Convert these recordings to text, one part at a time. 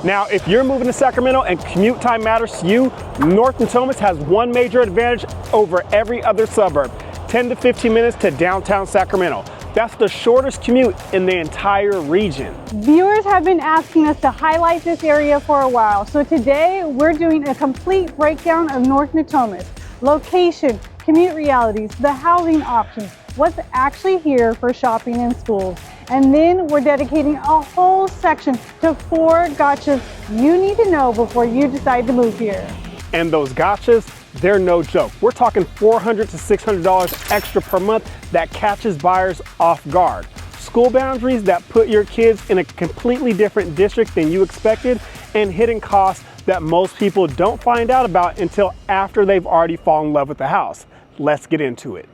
Now, if you're moving to Sacramento and commute time matters to you, North Natomas has one major advantage over every other suburb: 10 to 15 minutes to downtown Sacramento. That's the shortest commute in the entire region. Viewers have been asking us to highlight this area for a while, so today we're doing a complete breakdown of North Natomas. Location, commute realities, the housing options, what's actually here for shopping and schools. And then we're dedicating a whole section to 4 gotchas you need to know before you decide to move here. And those gotchas, they're no joke. We're talking $400 to $600 extra per month that catches buyers off guard. School boundaries that put your kids in a completely different district than you expected, and hidden costs that most people don't find out about until after they've already fallen in love with the house. Let's get into it.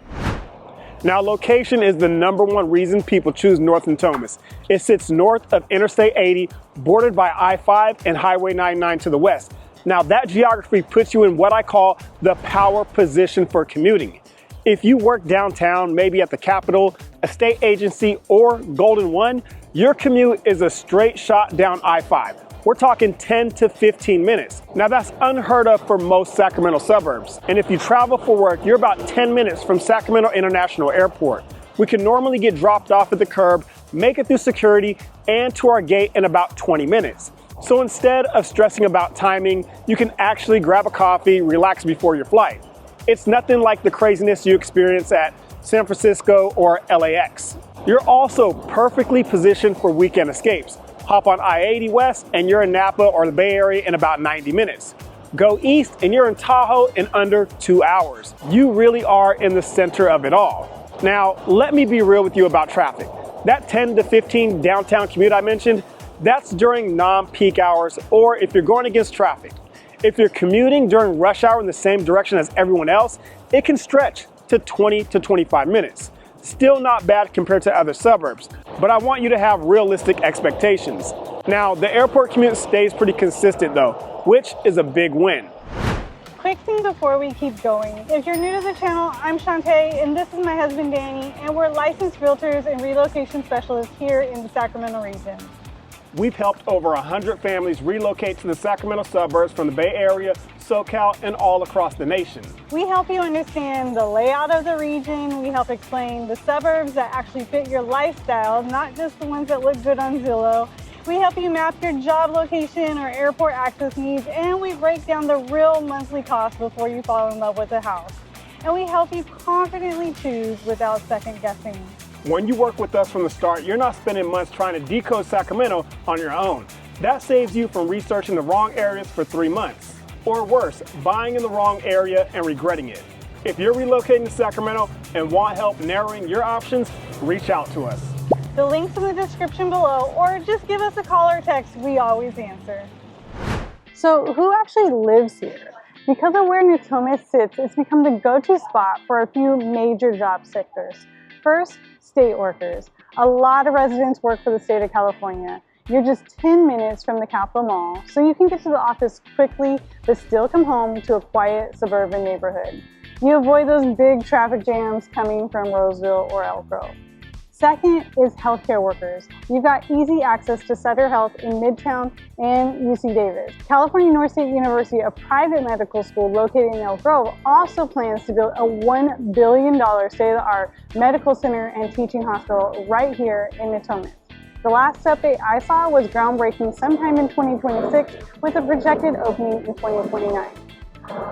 Now, location is the #1 reason people choose North Natomas. It sits north of Interstate 80, bordered by I-5 and Highway 99 to the west. Now, that geography puts you in what I call the power position for commuting. If you work downtown, maybe at the Capitol, a state agency, or Golden 1, your commute is a straight shot down I-5. We're talking 10 to 15 minutes. Now, that's unheard of for most Sacramento suburbs. And if you travel for work, you're about 10 minutes from Sacramento International Airport. We can normally get dropped off at the curb, make it through security, and to our gate in about 20 minutes. So instead of stressing about timing, you can actually grab a coffee, relax before your flight. It's nothing like the craziness you experience at San Francisco or LAX. You're also perfectly positioned for weekend escapes. Hop on I-80 West and you're in Napa or the Bay Area in about 90 minutes. Go east and you're in Tahoe in under 2 hours. You really are in the center of it all. Now, let me be real with you about traffic. That 10 to 15 downtown commute I mentioned, that's during non-peak hours, or if you're going against traffic. If you're commuting during rush hour in the same direction as everyone else, it can stretch to 20 to 25 minutes. Still not bad compared to other suburbs, but I want you to have realistic expectations. Now, the airport commute stays pretty consistent though, which is a big win. Quick thing before we keep going. If you're new to the channel, I'm Shantae and this is my husband Danny, and we're licensed realtors and relocation specialists here in the Sacramento region. We've helped over 100 families relocate to the Sacramento suburbs from the Bay Area, SoCal, and all across the nation. We help you understand the layout of the region. We help explain the suburbs that actually fit your lifestyle, not just the ones that look good on Zillow. We help you map your job location or airport access needs, and we break down the real monthly cost before you fall in love with the house. And we help you confidently choose without second guessing. When you work with us from the start, you're not spending months trying to decode Sacramento on your own. That saves you from researching the wrong areas for 3 months. Or worse, buying in the wrong area and regretting it. If you're relocating to Sacramento and want help narrowing your options, reach out to us. The link's in the description below, or just give us a call or text. We always answer. So who actually lives here? Because of where Natomas sits, it's become the go-to spot for a few major job sectors. First, state workers. A lot of residents work for the state of California. You're just 10 minutes from the Capitol Mall, so you can get to the office quickly, but still come home to a quiet suburban neighborhood. You avoid those big traffic jams coming from Roseville or Elk Grove. Second is healthcare workers. You've got easy access to Sutter Health in Midtown and UC Davis. California North State University, a private medical school located in Elk Grove, also plans to build a $1 billion state-of-the-art medical center and teaching hospital right here in Natomas. The last update I saw was groundbreaking sometime in 2026 with a projected opening in 2029.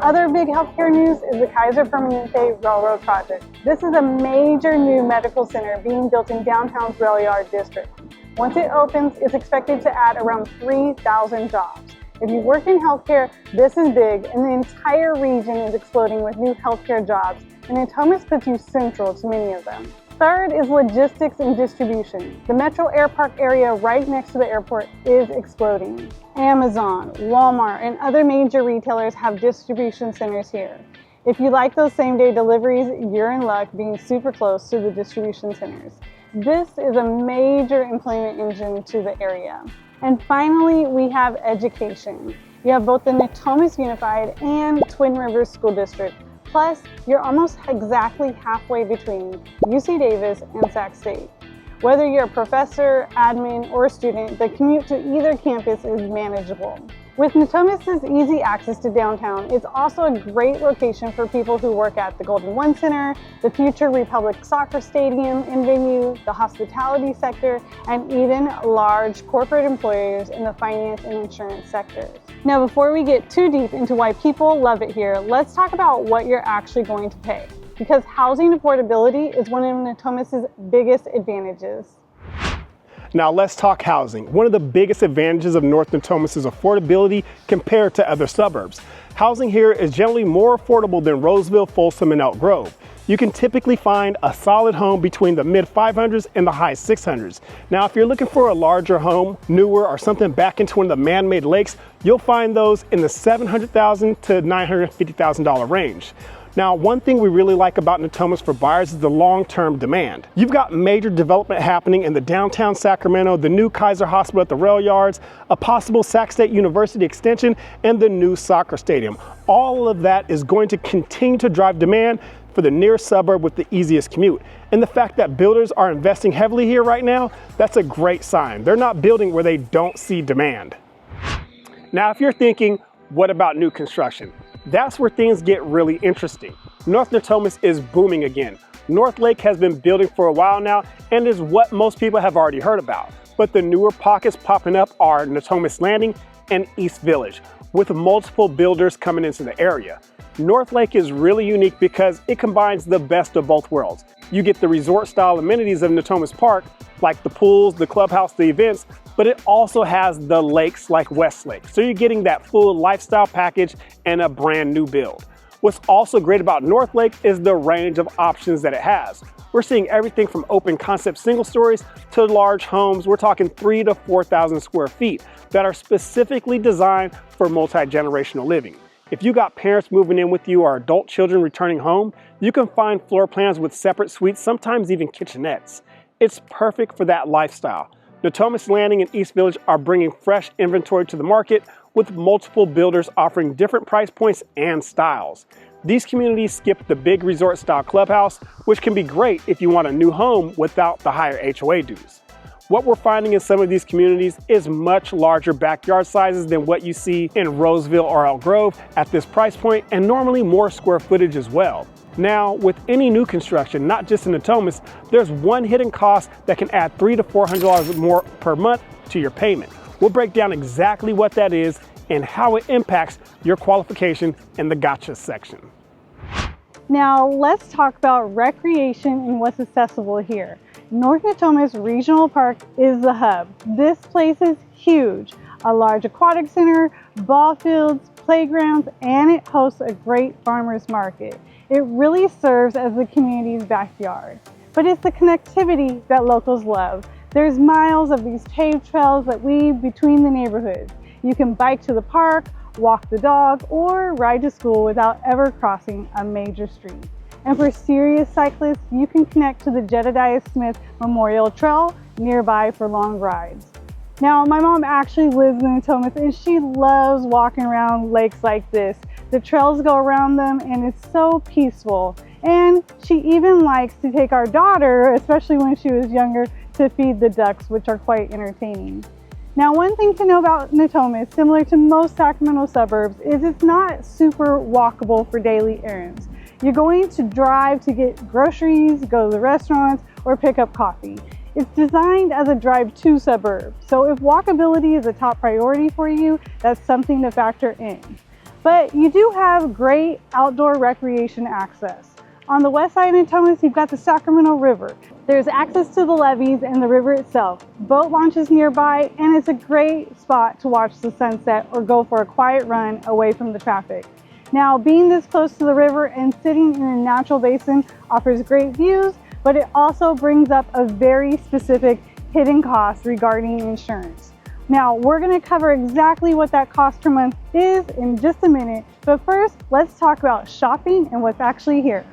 Other big healthcare news is the Kaiser Permanente Railroad Project. This is a major new medical center being built in downtown's Rail Yard district. Once it opens, it's expected to add around 3,000 jobs. If you work in healthcare, this is big, and the entire region is exploding with new healthcare jobs, and Natomas puts you central to many of them. Third is logistics and distribution. The Metro Air Park area right next to the airport is exploding. Amazon, Walmart, and other major retailers have distribution centers here. If you like those same-day deliveries, you're in luck being super close to the distribution centers. This is a major employment engine to the area. And finally, we have education. You have both the Natomas Unified and Twin Rivers School District. Plus, you're almost exactly halfway between UC Davis and Sac State. Whether you're a professor, admin, or student, the commute to either campus is manageable. With Natomas' easy access to downtown, it's also a great location for people who work at the Golden One Center, the future Republic Soccer Stadium and venue, the hospitality sector, and even large corporate employers in the finance and insurance sectors. Now, before we get too deep into why people love it here, let's talk about what you're actually going to pay. Because housing affordability is one of Natomas' biggest advantages. Now let's talk housing. One of the biggest advantages of North Natomas is affordability compared to other suburbs. Housing here is generally more affordable than Roseville, Folsom, and Elk Grove. You can typically find a solid home between the mid 500s and the high 600s. Now, if you're looking for a larger home, newer, or something back into one of the man-made lakes, you'll find those in the $700,000 to $950,000 range. Now, one thing we really like about Natomas for buyers is the long-term demand. You've got major development happening in the downtown Sacramento, the new Kaiser Hospital at the rail yards, a possible Sac State University extension, and the new soccer stadium. All of that is going to continue to drive demand for the nearest suburb with the easiest commute. And the fact that builders are investing heavily here right now, that's a great sign. They're not building where they don't see demand. Now, if you're thinking, what about new construction? That's where things get really interesting. North Natomas is booming again. Northlake has been building for a while now and is what most people have already heard about. But the newer pockets popping up are Natomas Landing and East Village, with multiple builders coming into the area. Northlake is really unique because it combines the best of both worlds. You get the resort-style amenities of Natomas Park, like the pools, the clubhouse, the events, but it also has the lakes like Westlake. So you're getting that full lifestyle package and a brand new build. What's also great about Northlake is the range of options that it has. We're seeing everything from open concept single stories to large homes. We're talking 3,000 to 4,000 square feet that are specifically designed for multi-generational living. If you got parents moving in with you or adult children returning home, you can find floor plans with separate suites, sometimes even kitchenettes. It's perfect for that lifestyle. Natomas Landing and East Village are bringing fresh inventory to the market with multiple builders offering different price points and styles. These communities skip the big resort-style clubhouse, which can be great if you want a new home without the higher HOA dues. What we're finding in some of these communities is much larger backyard sizes than what you see in Roseville or Elk Grove at this price point, and normally more square footage as well. Now, with any new construction, not just in Natomas, there's one hidden cost that can add $300 to $400 more per month to your payment. We'll break down exactly what that is and how it impacts your qualification in the gotcha section. Now let's talk about recreation and what's accessible here. North Natomas Regional Park is the hub. This place is huge. A large aquatic center, ball fields, playgrounds, and it hosts a great farmers market. It really serves as the community's backyard. But it's the connectivity that locals love. There's miles of these paved trails that weave between the neighborhoods. You can bike to the park, walk the dog, or ride to school without ever crossing a major street. And for serious cyclists, you can connect to the Jedediah Smith Memorial Trail nearby for long rides. Now, my mom actually lives in Natomas and she loves walking around lakes like this. The trails go around them and it's so peaceful. And she even likes to take our daughter, especially when she was younger, to feed the ducks, which are quite entertaining. Now, one thing to know about Natomas, similar to most Sacramento suburbs, is it's not super walkable for daily errands. You're going to drive to get groceries, go to the restaurants, or pick up coffee. It's designed as a drive-to suburb, so if walkability is a top priority for you, that's something to factor in. But you do have great outdoor recreation access. On the west side of Natomas, you've got the Sacramento River. There's access to the levees and the river itself, boat launches nearby, and it's a great spot to watch the sunset or go for a quiet run away from the traffic. Now, being this close to the river and sitting in a natural basin offers great views, but it also brings up a very specific hidden cost regarding insurance. Now, we're going to cover exactly what that cost per month is in just a minute, but first, let's talk about shopping and what's actually here.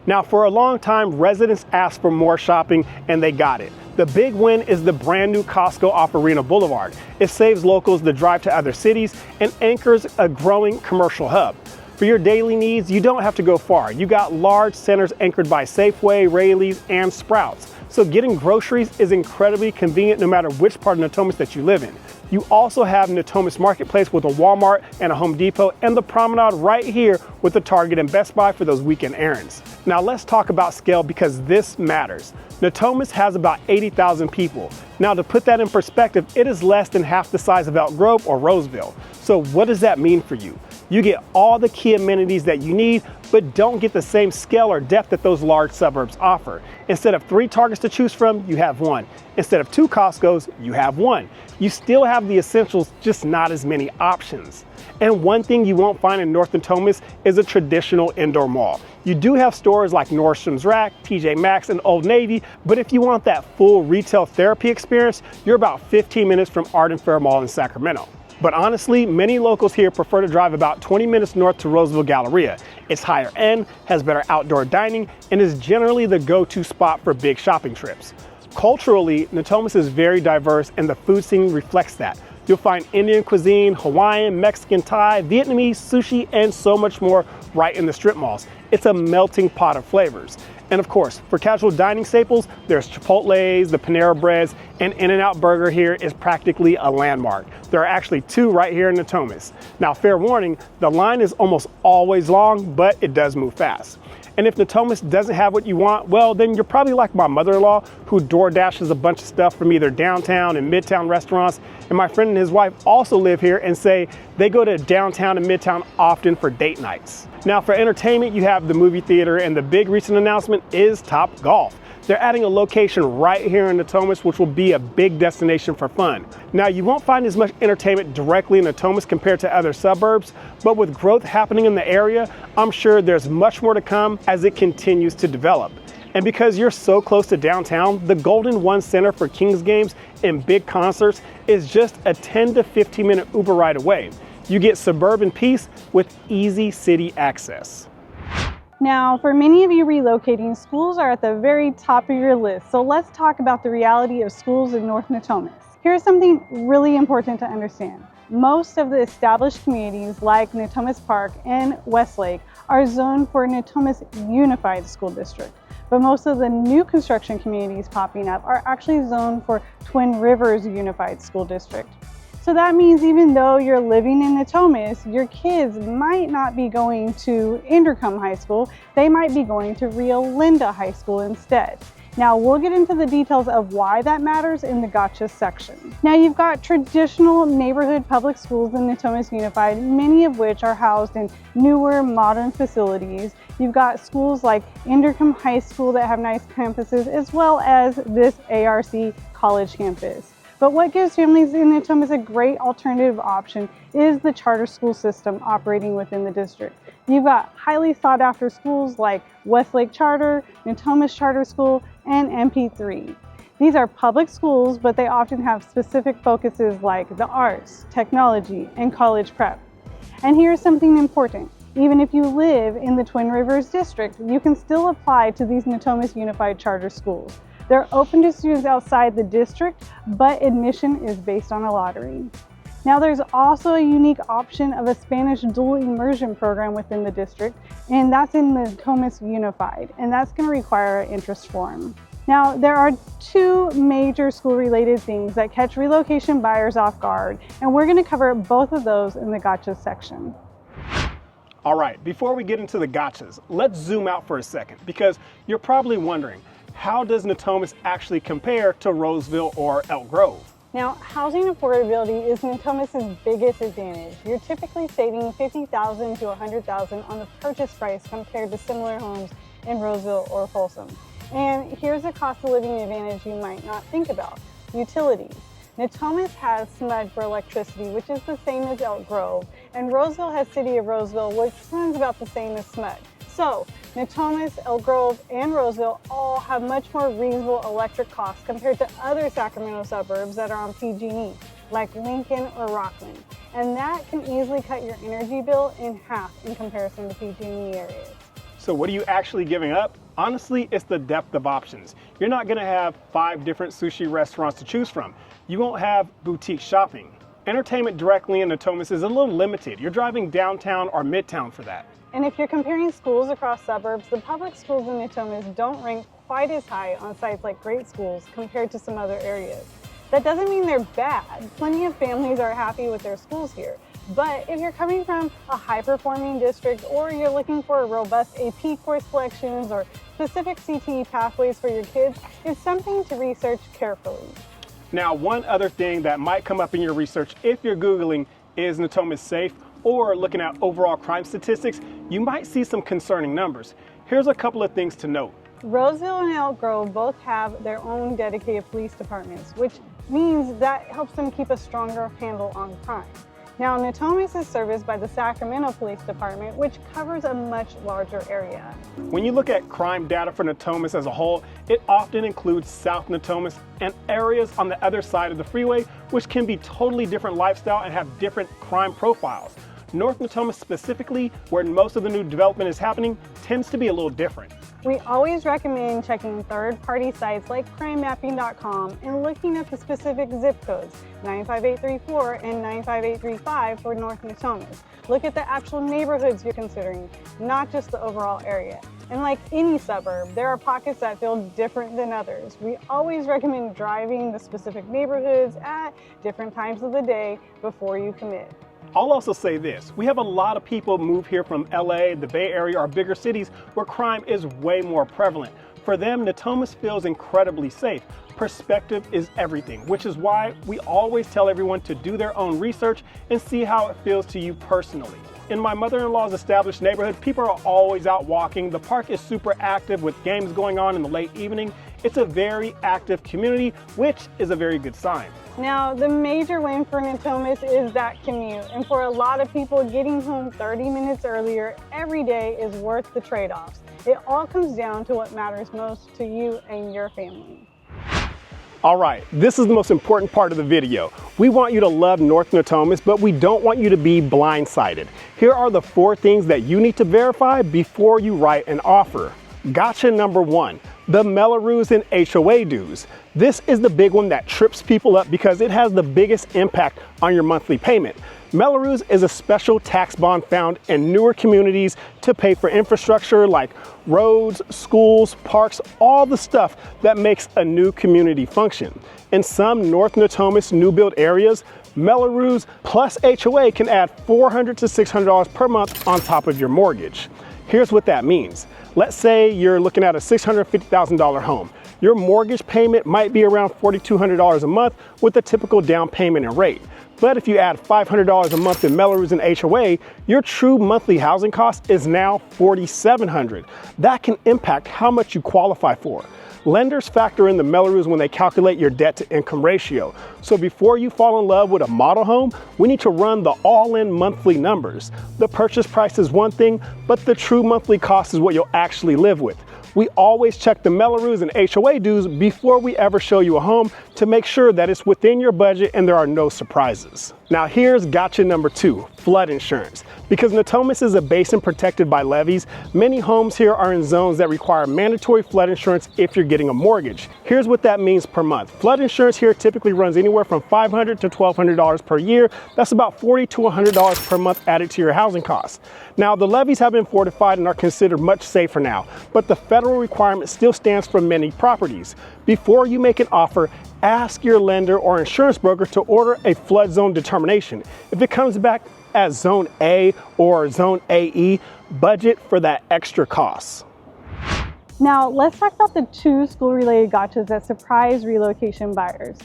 Now, for a long time, residents asked for more shopping and they got it. The big win is the brand new Costco off Arena Boulevard. It saves locals the drive to other cities and anchors a growing commercial hub. For your daily needs, you don't have to go far. You got large centers anchored by Safeway, Raley's, and Sprouts. so getting groceries is incredibly convenient no matter which part of Natomas that you live in. You also have Natomas Marketplace with a Walmart and a Home Depot, and the Promenade right here with the Target and Best Buy for those weekend errands. Now let's talk about scale, because this matters. Natomas has about 80,000 people. Now to put that in perspective, it is less than half the size of Elk Grove or Roseville. So what does that mean for you? You get all the key amenities that you need, but don't get the same scale or depth that those large suburbs offer. Instead of 3 Targets to choose from, you have 1. Instead of 2 Costco's, you have 1. You still have the essentials, just not as many options. And one thing you won't find in North Natomas is a traditional indoor mall. You do have stores like Nordstrom's Rack, TJ Maxx, and Old Navy, but if you want that full retail therapy experience, you're about 15 minutes from Art and Fair Mall in Sacramento. But honestly, many locals here prefer to drive about 20 minutes north to Roseville Galleria. It's higher end, has better outdoor dining, and is generally the go-to spot for big shopping trips. Culturally, Natomas is very diverse, and the food scene reflects that. You'll find Indian cuisine, Hawaiian, Mexican, Thai, Vietnamese, sushi, and so much more right in the strip malls. It's a melting pot of flavors. And of course, for casual dining staples, there's Chipotle's, the Panera Breads, and In-N-Out Burger here is practically a landmark. There are actually 2 right here in Natomas. Now, fair warning, the line is almost always long, but it does move fast. And if Natomas doesn't have what you want, well, then you're probably like my mother-in-law, who door dashes a bunch of stuff from either downtown and midtown restaurants. And my friend and his wife also live here and say they go to downtown and midtown often for date nights. Now for entertainment, you have the movie theater, and the big recent announcement is Top Golf. They're adding a location right here in Natomas, which will be a big destination for fun. Now, you won't find as much entertainment directly in Natomas compared to other suburbs, but with growth happening in the area, I'm sure there's much more to come as it continues to develop. And because you're so close to downtown, the Golden One Center for Kings games and big concerts is just a 10 to 15 minute Uber ride away. You get suburban peace with easy city access. Now, for many of you relocating, schools are at the very top of your list. So let's talk about the reality of schools in North Natomas. Here's something really important to understand. Most of the established communities like Natomas Park and Westlake are zoned for Natomas Unified School District. But most of the new construction communities popping up are actually zoned for Twin Rivers Unified School District. So that means even though you're living in Natomas, your kids might not be going to Inderkum High School, they might be going to Rio Linda High School instead. Now we'll get into the details of why that matters in the gotcha section. Now you've got traditional neighborhood public schools in Natomas Unified, many of which are housed in newer modern facilities. You've got schools like Inderkum High School that have nice campuses, as well as this ARC college campus. But what gives families in Natomas a great alternative option is the charter school system operating within the district. You've got highly sought after schools like Westlake Charter, Natomas Charter School, and MP3. These are public schools, but they often have specific focuses like the arts, technology, and college prep. And here's something important. Even if you live in the Twin Rivers district, you can still apply to these Natomas Unified Charter Schools. They're open to students outside the district, but admission is based on a lottery. Now there's also a unique option of a Spanish dual immersion program within the district, and that's in the Natomas Unified, and that's going to require an interest form. Now there are 2 major school-related things that catch relocation buyers off guard, and we're going to cover both of those in the gotcha section. All right, before we get into the gotchas, let's zoom out for a second, because you're probably wondering, how does Natomas actually compare to Roseville or Elk Grove? Now, housing affordability is Natomas' biggest advantage. You're typically saving $50,000 to $100,000 on the purchase price compared to similar homes in Roseville or Folsom. And here's a cost of living advantage you might not think about: utilities. Natomas has SMUD for electricity, which is the same as Elk Grove, and Roseville has City of Roseville, which runs about the same as SMUD. So, Natomas, Elk Grove, and Roseville all have much more reasonable electric costs compared to other Sacramento suburbs that are on PG&E, like Lincoln or Rocklin. And that can easily cut your energy bill in half in comparison to PG&E areas. So what are you actually giving up? Honestly, it's the depth of options. You're not gonna have 5 different sushi restaurants to choose from. You won't have boutique shopping. Entertainment directly in Natomas is a little limited. You're driving downtown or midtown for that. And if you're comparing schools across suburbs, the public schools in Natomas don't rank quite as high on sites like great schools compared to some other areas. That doesn't mean they're bad. Plenty of families are happy with their schools here. But if you're coming from a high-performing district or you're looking for robust AP course selections or specific CTE pathways for your kids, it's something to research carefully. Now, one other thing that might come up in your research if you're Googling, is Natomas safe? Or looking at overall crime statistics, you might see some concerning numbers. Here's a couple of things to note. Roseville and Elk Grove both have their own dedicated police departments, which means that helps them keep a stronger handle on crime. Now, Natomas is serviced by the Sacramento Police Department, which covers a much larger area. When you look at crime data for Natomas as a whole, it often includes South Natomas and areas on the other side of the freeway, which can be totally different lifestyle and have different crime profiles. North Natomas specifically, where most of the new development is happening, tends to be a little different. We always recommend checking third-party sites like crimemapping.com and looking at the specific zip codes, 95834 and 95835 for North Natomas. Look at the actual neighborhoods you're considering, not just the overall area. And like any suburb, there are pockets that feel different than others. We always recommend driving the specific neighborhoods at different times of the day before you commit. I'll also say this, we have a lot of people move here from LA, the Bay Area, or bigger cities where crime is way more prevalent. For them, Natomas feels incredibly safe. Perspective is everything, which is why we always tell everyone to do their own research and see how it feels to you personally. In my mother-in-law's established neighborhood, people are always out walking. The park is super active with games going on in the late evening. It's a very active community, which is a very good sign. Now, the major win for Natomas is that commute. And for a lot of people, getting home 30 minutes earlier every day is worth the trade-offs. It all comes down to what matters most to you and your family. All right, this is the most important part of the video. We want you to love North Natomas, but we don't want you to be blindsided. Here are the 4 things that you need to verify before you write an offer. Gotcha number 1, the Mello-Roos and HOA dues. This is the big one that trips people up because it has the biggest impact on your monthly payment. Mello-Roos is a special tax bond found in newer communities to pay for infrastructure like roads, schools, parks, all the stuff that makes a new community function. In some North Natomas new build areas, Mello-Roos plus HOA can add $400 to $600 per month on top of your mortgage. Here's what that means. Let's say you're looking at a $650,000 home. Your mortgage payment might be around $4,200 a month with a typical down payment and rate. But if you add $500 a month in Mello-Roos and HOA, your true monthly housing cost is now $4,700. That can impact how much you qualify for. Lenders factor in the Mello-Roos when they calculate your debt to income ratio. So before you fall in love with a model home, we need to run the all-in monthly numbers. The purchase price is one thing, but the true monthly cost is what you'll actually live with. We always check the Mello-Roos and HOA dues before we ever show you a home to make sure that it's within your budget and there are no surprises. Now here's gotcha number 2, flood insurance. Because Natomas is a basin protected by levees, many homes here are in zones that require mandatory flood insurance if you're getting a mortgage. Here's what that means per month. Flood insurance here typically runs anywhere from $500 to $1,200 per year. That's about $40 to $100 per month added to your housing costs. Now the levees have been fortified and are considered much safer now, but the federal requirement still stands for many properties. Before you make an offer, ask your lender or insurance broker to order a flood zone determination. If it comes back as Zone A or Zone AE, budget for that extra cost. Now let's talk about the 2 school-related gotchas that surprise relocation buyers.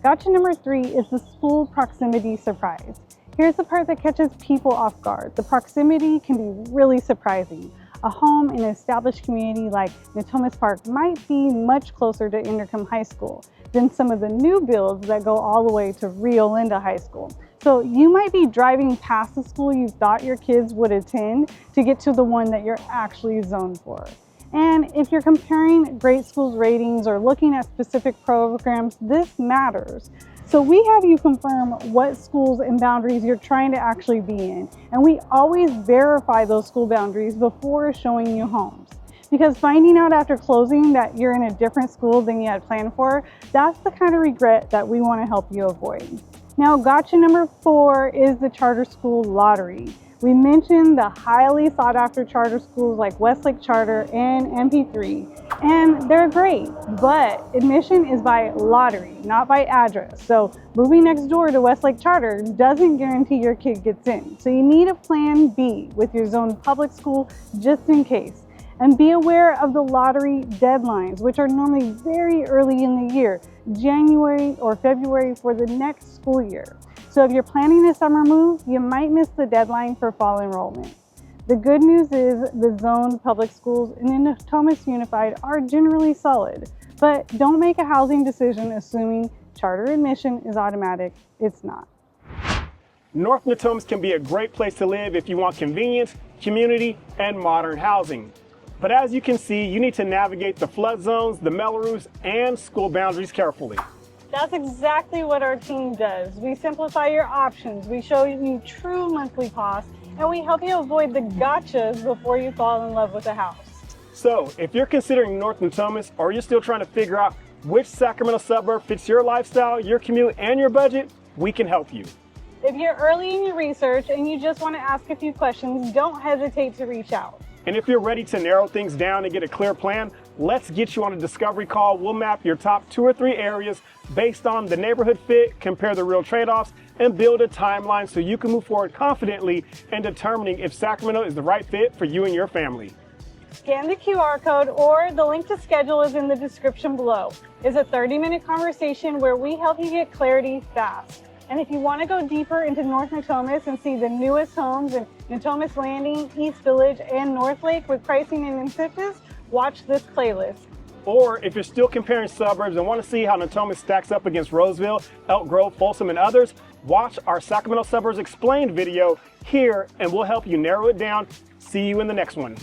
Gotcha number 3 is the school proximity surprise. Here's the part that catches people off guard. The proximity can be really surprising. A home in an established community like Natomas Park might be much closer to Intercom High School than some of the new builds that go all the way to Rio Linda High School. So you might be driving past the school you thought your kids would attend to get to the one that you're actually zoned for. And if you're comparing grade schools ratings or looking at specific programs, this matters. So we have you confirm what schools and boundaries you're trying to actually be in. And we always verify those school boundaries before showing you homes. Because finding out after closing that you're in a different school than you had planned for, that's the kind of regret that we want to help you avoid. Now, gotcha number 4 is the charter school lottery. We mentioned the highly sought after charter schools like Westlake Charter and MP3, and they're great, but admission is by lottery, not by address. So moving next door to Westlake Charter doesn't guarantee your kid gets in. So you need a plan B with your zone public school just in case. And be aware of the lottery deadlines, which are normally very early in the year, January or February for the next school year. So if you're planning a summer move, you might miss the deadline for fall enrollment. The good news is the zone public schools in Natomas Unified are generally solid, but don't make a housing decision assuming charter admission is automatic. It's not. North Natomas can be a great place to live if you want convenience, community, and modern housing. But as you can see, you need to navigate the flood zones, the Mello-Roos, and school boundaries carefully. That's exactly what our team does. We simplify your options, we show you true monthly costs, and we help you avoid the gotchas before you fall in love with a house. So if you're considering North Natomas, or you're still trying to figure out which Sacramento suburb fits your lifestyle, your commute, and your budget, we can help you. If you're early in your research and you just want to ask a few questions, don't hesitate to reach out. And if you're ready to narrow things down and get a clear plan, let's get you on a discovery call. We'll map your top 2 or 3 areas based on the neighborhood fit, compare the real trade-offs, and build a timeline so you can move forward confidently in determining if Sacramento is the right fit for you and your family. Scan the QR code or the link to schedule is in the description below. It's a 30-minute conversation where we help you get clarity fast. And if you want to go deeper into North Natomas and see the newest homes in Natomas Landing, East Village, and Northlake with pricing and incentives, watch this playlist. Or if you're still comparing suburbs and want to see how Natomas stacks up against Roseville, Elk Grove, Folsom, and others, watch our Sacramento Suburbs Explained video here and we'll help you narrow it down. See you in the next one.